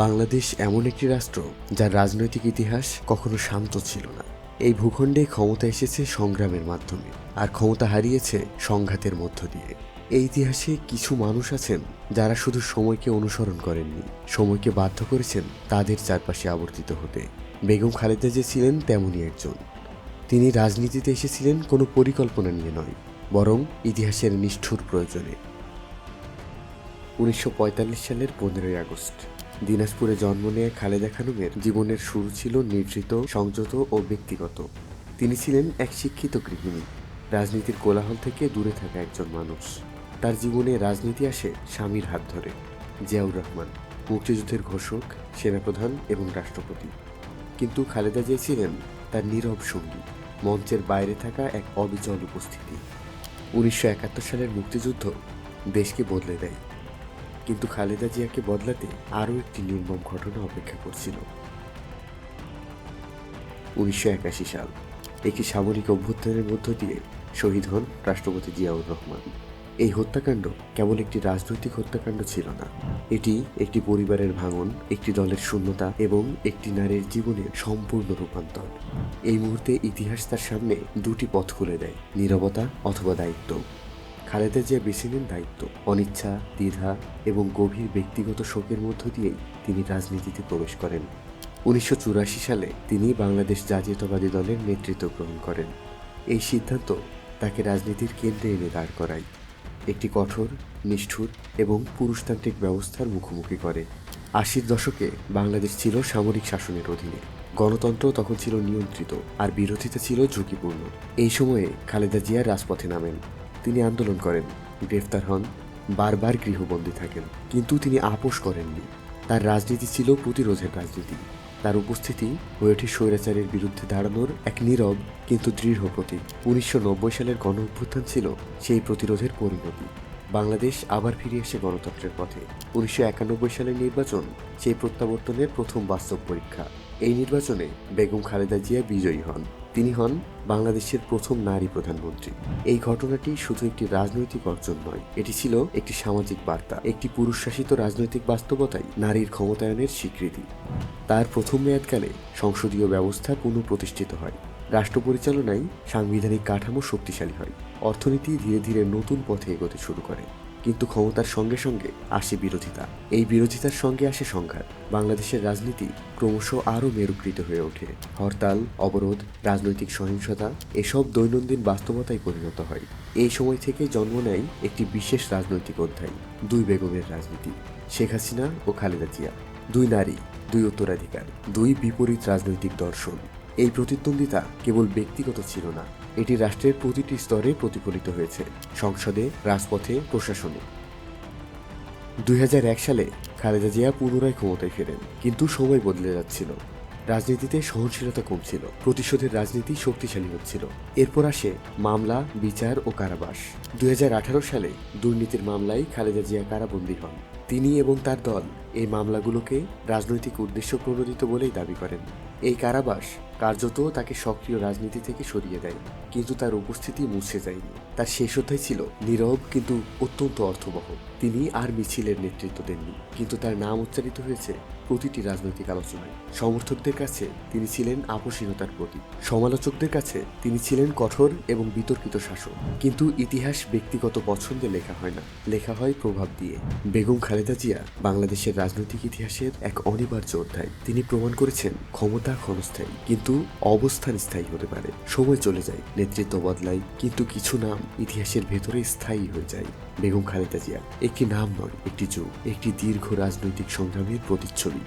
বাংলাদেশ এমন একটি রাষ্ট্র যার রাজনৈতিক ইতিহাস কখনো শান্ত ছিল না। এই ভূখণ্ডে ক্ষমতা এসেছে সংগ্রামের মাধ্যমে, আর ক্ষমতা হারিয়েছে সংঘাতের মধ্য দিয়ে। এই ইতিহাসে কিছু মানুষ আছেন যারা শুধু সময়কে অনুসরণ করেননি, সময়কে বাধ্য করেছেন তাদের চারপাশে আবর্তিত হতে। বেগম খালেদা জিয়া ছিলেন তেমনই একজন। তিনি রাজনীতিতে এসেছিলেন কোনো পরিকল্পনা নিয়ে নয়, বরং ইতিহাসের নিষ্ঠুর প্রয়োজনে। 1945 সালের 15ই আগস্ট দিনাজপুরে জন্ম নেয়া খালেদা খানমের জীবনের শুরু ছিল নিভৃত, সংযত ও ব্যক্তিগত। তিনি ছিলেন এক শিক্ষিত গৃহিণী, রাজনীতির কোলাহল থেকে দূরে থাকা একজন মানুষ। তার জীবনে রাজনীতি আসে স্বামীর হাত ধরে। জিয়াউর রহমান, মুক্তিযুদ্ধের ঘোষক, সেনাপ্রধান এবং রাষ্ট্রপতি। কিন্তু খালেদা জিয়া ছিলেন তার নীরব সঙ্গী, মঞ্চের বাইরে থাকা এক অবিচল উপস্থিতি। 1971 সালের মুক্তিযুদ্ধ দেশকে বদলে দেয়, কিন্তু খালেদা জিয়াকে বদলাতে আরও একটি নির্মম ঘটনা অপেক্ষা করছিল। 1981 সাল, একটি সামরিক অভ্যুত্থানের মধ্য দিয়ে শহীদ হন রাষ্ট্রপতি জিয়াউর রহমান। এই হত্যাকাণ্ড কেবল একটি রাজনৈতিক হত্যাকাণ্ড ছিল না, এটি একটি পরিবারের ভাঙন, একটি দলের শূন্যতা এবং একটি নারীর জীবনের সম্পূর্ণ রূপান্তর। এই মুহূর্তে ইতিহাস তার সামনে দুটি পথ খুলে দেয়, নীরবতা অথবা দায়িত্ব। খালেদা জিয়া বেছে নেন দায়িত্ব। অনিচ্ছা, দ্বিধা এবং গভীর ব্যক্তিগত শোকের মধ্য দিয়েই তিনি রাজনীতিতে প্রবেশ করেন। 1984 সালে তিনি বাংলাদেশ জাতীয়তাবাদী দলের নেতৃত্ব গ্রহণ করেন। এই সিদ্ধান্ত তাকে রাজনীতির কেন্দ্রে এনে দাঁড় করায়, একটি কঠোর, নিষ্ঠুর এবং পুরুষতান্ত্রিক ব্যবস্থার মুখোমুখি করে। 80-র দশকে বাংলাদেশ ছিল সামরিক শাসনের অধীনে। গণতন্ত্র তখন ছিল নিয়ন্ত্রিত, আর বিরোধিতা ছিল ঝুঁকিপূর্ণ। এই সময়ে খালেদা জিয়া রাজপথে নামেন। তিনি আন্দোলন করেন, গ্রেফতার হন, বারবার গৃহবন্দী থাকেন, কিন্তু তিনি আপোষ করেননি। তার রাজনীতি ছিল প্রতিরোধের রাজনীতি। তার উপস্থিতি হয়ে ওঠে স্বৈরাচারের বিরুদ্ধে দাঁড়ানোর এক নীরব কিন্তু দৃঢ় প্রতীক। 1990 সালের গণ অভ্যুত্থান ছিল সেই প্রতিরোধের পরিণতি। বাংলাদেশ আবার ফিরে আসে গণতন্ত্রের পথে। 1991 সালের নির্বাচন সেই প্রত্যাবর্তনের প্রথম বাস্তব পরীক্ষা। এই নির্বাচনে বেগম খালেদা জিয়া বিজয়ী হন। তিনি হন বাংলাদেশের প্রথম নারী প্রধানমন্ত্রী। এই ঘটনাটি শুধু একটি রাজনৈতিক অর্জন নয়, এটি ছিল একটি সামাজিক বার্তা, একটি পুরুষ শাসিত রাজনৈতিক বাস্তবতায় নারীর ক্ষমতায়নের স্বীকৃতি। তার প্রথম মেয়াদকালে সংসদীয় ব্যবস্থা পুনঃপ্রতিষ্ঠিত হয়, রাষ্ট্র পরিচালনায় সাংবিধানিক কাঠামো শক্তিশালী হয়, অর্থনীতি ধীরে ধীরে নতুন পথে এগোতে শুরু করে। কিন্তু ক্ষমতার সঙ্গে সঙ্গে আসে বিরোধিতা। এই বিরোধিতার সঙ্গে আসে সংঘাত। বাংলাদেশের রাজনীতি ক্রমশ আরও মেরুকৃত হয়ে ওঠে। হরতাল, অবরোধ, রাজনৈতিক সহিংসতা এসব দৈনন্দিন বাস্তবতায় পরিণত হয়। এই সময় থেকে জন্ম নেয় একটি বিশেষ রাজনৈতিক অধ্যায়, দুই বেগমের রাজনীতি। শেখ হাসিনা ও খালেদা জিয়া, দুই নারী, দুই উত্তরাধিকার, দুই বিপরীত রাজনৈতিক দর্শন। এই প্রতিদ্বন্দ্বিতা কেবল ব্যক্তিগত ছিল না, এটি রাষ্ট্রের প্রতিটি স্তরে প্রতিফলিত হয়েছে, সংসদে, রাজপথে, প্রশাসনে। 2001 সালে খালেদা জিয়া পুনরায় ক্ষমতায় ফেরেন, কিন্তু সময় বদলে যাচ্ছিল। রাজনীতিতে সহনশীলতা কমছিল, প্রতিশোধের রাজনীতি শক্তিশালী হচ্ছিল। এরপর আসে মামলা, বিচার ও কারাবাস। 2018 সালে দুর্নীতির মামলায় খালেদা জিয়া কারাবন্দী হন। তিনি এবং তার দল এই মামলাগুলোকে রাজনৈতিক উদ্দেশ্য প্রণোদিত বলেই দাবি করেন। এই কারাবাস কার্যত তাকে সক্রিয় রাজনীতি থেকে সরিয়ে দেয়, কিন্তু তার উপস্থিতি মুছে যায়নি। তার শেষ অধ্যায় ছিল নীরব কিন্তু অত্যন্ত অর্থবহ। তিনি আর মিছিলের নেতৃত্ব দেননি, কিন্তু তার নাম উচ্চারিত হয়েছে প্রতিটি রাজনৈতিক আলোচনায়। সমর্থকদের কাছে তিনি ছিলেন আপোষহীনতার প্রতীক, সমালোচকদের কাছে তিনি ছিলেন কঠোর এবং বিতর্কিত শাসক। কিন্তু ইতিহাস ব্যক্তিগত পছন্দে লেখা হয় না, লেখা হয় প্রভাব দিয়ে। বেগম খালেদা জিয়া বাংলাদেশের রাজনৈতিক ইতিহাসের এক অনিবার্য অধ্যায়। তিনি প্রমাণ করেছেন ক্ষমতা ক্ষণস্থায়ী, কিন্তু অবস্থান স্থায়ী হতে পারে। সময় চলে যায়, নেতৃত্ব বদলায়, কিন্তু কিছু নাম ইতিহাসের ভেতরে স্থায়ী হয়ে যায়। বেগম খালেদা জিয়া একটি নাম নয়, একটি যুগ, একটি দীর্ঘ রাজনৈতিক সংগ্রামের প্রতিচ্ছবি।